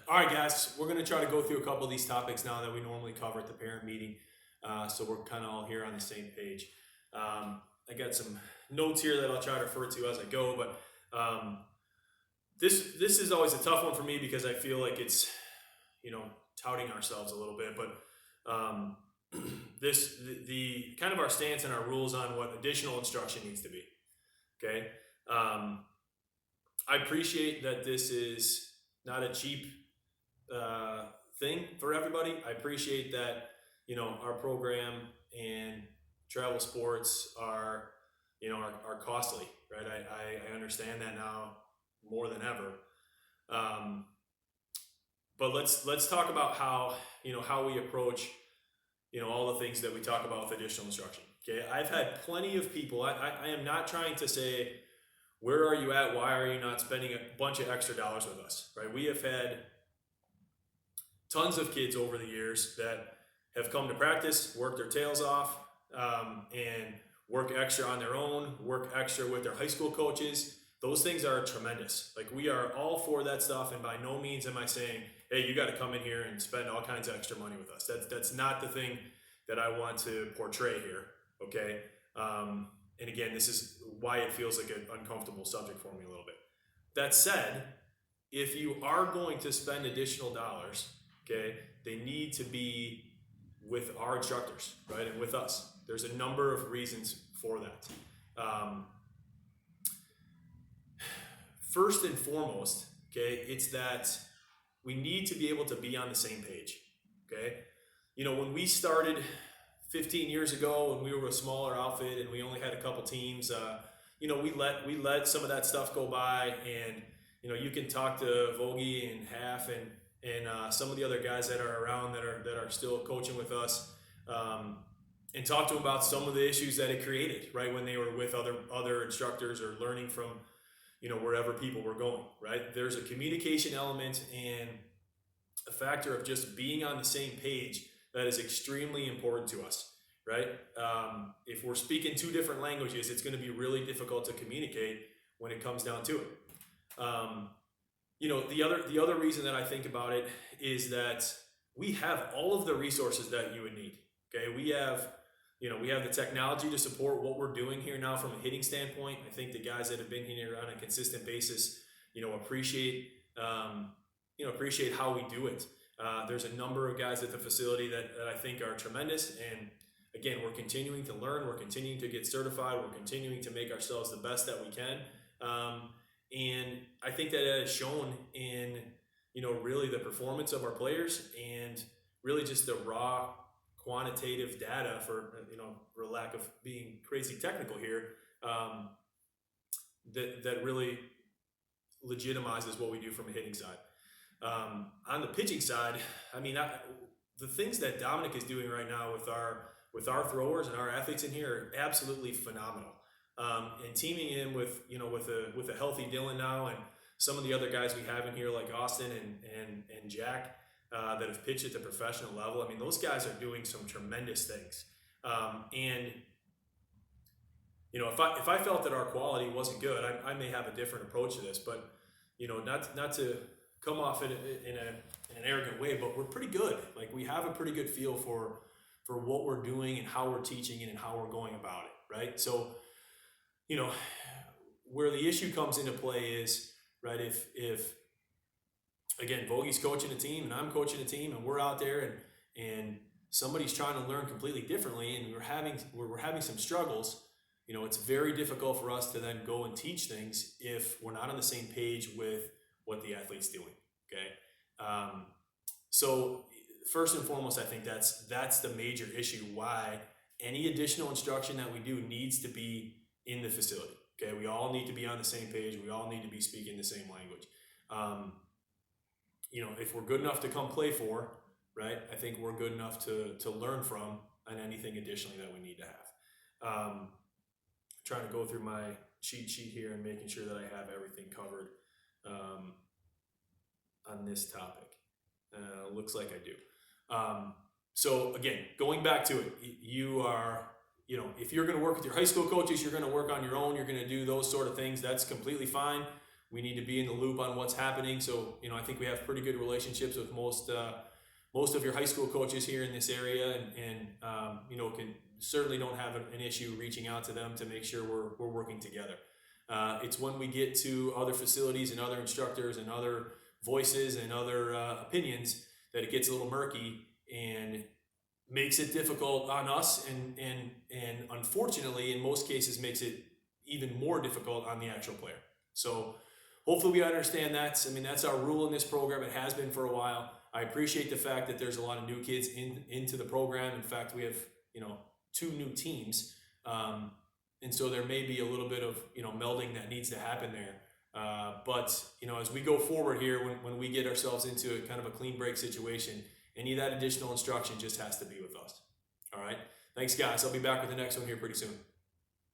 All right, guys, we're going to try to go through a couple of these topics now that we normally cover at the parent meeting. So we're kind of all here on the same page. I got some notes here that I'll try to refer to as I go, but this is always a tough one for me because I feel like it's, touting ourselves a little bit, but the kind of our stance and our rules on what additional instruction needs to be. Okay. I appreciate that this is not a cheap thing for everybody. I appreciate that, our program and travel sports are, are costly, right? I understand that now more than ever. But let's talk about how we approach, all the things that we talk about with additional instruction. Okay. I've had plenty of people, I am not trying to say, where are you at? Why are you not spending a bunch of extra dollars with us, right? We have had tons of kids over the years that have come to practice, work their tails off, and work extra on their own, work extra with their high school coaches. Those things are tremendous. Like, we are all for that stuff, and by no means am I saying, hey, you got to come in here and spend all kinds of extra money with us. That's not the thing that I want to portray here, okay? And again, this is why it feels like an uncomfortable subject for me a little bit. That said, if you are going to spend additional dollars, okay, they need to be with our instructors, right, and with us. There's a number of reasons for that. First and foremost, okay, it's that we need to be able to be on the same page, okay? When we started 15 years ago, when we were a smaller outfit and we only had a couple teams, we let some of that stuff go by, and you can talk to Vogie and Half and some of the other guys that are around that are still coaching with us, and talk to them about some of the issues that it created, right, when they were with other instructors or learning from wherever people were going, right? There's a communication element and a factor of just being on the same page that is extremely important to us, right? If we're speaking two different languages, it's going to be really difficult to communicate when it comes down to it. The other reason that I think about it is that we have all of the resources that you would need. Okay, we have the technology to support what we're doing here now from a hitting standpoint. I think the guys that have been here on a consistent basis, appreciate how we do it. There's a number of guys at the facility that I think are tremendous. And again, we're continuing to learn, we're continuing to get certified, we're continuing to make ourselves the best that we can. And I think that has shown in, really the performance of our players and really just the raw quantitative data for lack of being crazy technical here, that really legitimizes what we do from a hitting side. On the pitching side, the things that Dominic is doing right now with our throwers and our athletes in here are absolutely phenomenal. And teaming in with a healthy Dylan now and some of the other guys we have in here like Austin and Jack that have pitched at the professional level. Those guys are doing some tremendous things. And if I felt that our quality wasn't good, I may have a different approach to this, but not to come off in an arrogant way, but we're pretty good. Like, we have a pretty good feel for what we're doing and how we're teaching it and how we're going about it, right? So, where the issue comes into play is, right, if again, Vogie's coaching a team and I'm coaching a team and we're out there and somebody's trying to learn completely differently and we're having some struggles, it's very difficult for us to then go and teach things if we're not on the same page with what the athlete's doing, okay? So first and foremost, I think that's the major issue why any additional instruction that we do needs to be in the facility, okay? We all need to be on the same page. We all need to be speaking the same language. If we're good enough to come play for, right, I think we're good enough to learn from on anything additionally that we need to have. Trying to go through my cheat sheet here and making sure that I have everything covered on this topic. Looks like I do. So again, going back to it, you are, if you're going to work with your high school coaches, you're going to work on your own, you're going to do those sort of things. That's completely fine. We need to be in the loop on what's happening. So, I think we have pretty good relationships with most of your high school coaches here in this area, and can certainly don't have an issue reaching out to them to make sure we're working together. It's when we get to other facilities and other instructors and other voices and other opinions that it gets a little murky and makes it difficult on us, and unfortunately in most cases makes it even more difficult on the actual player. So hopefully we understand that. I mean, that's our rule in this program. It has been for a while. I appreciate the fact that there's a lot of new kids into the program. In fact, we have 2 new teams, and so there may be a little bit of melding that needs to happen there. But as we go forward here, when we get ourselves into a kind of a clean break situation, any of that additional instruction just has to be with us. All right. Thanks, guys. I'll be back with the next one here pretty soon.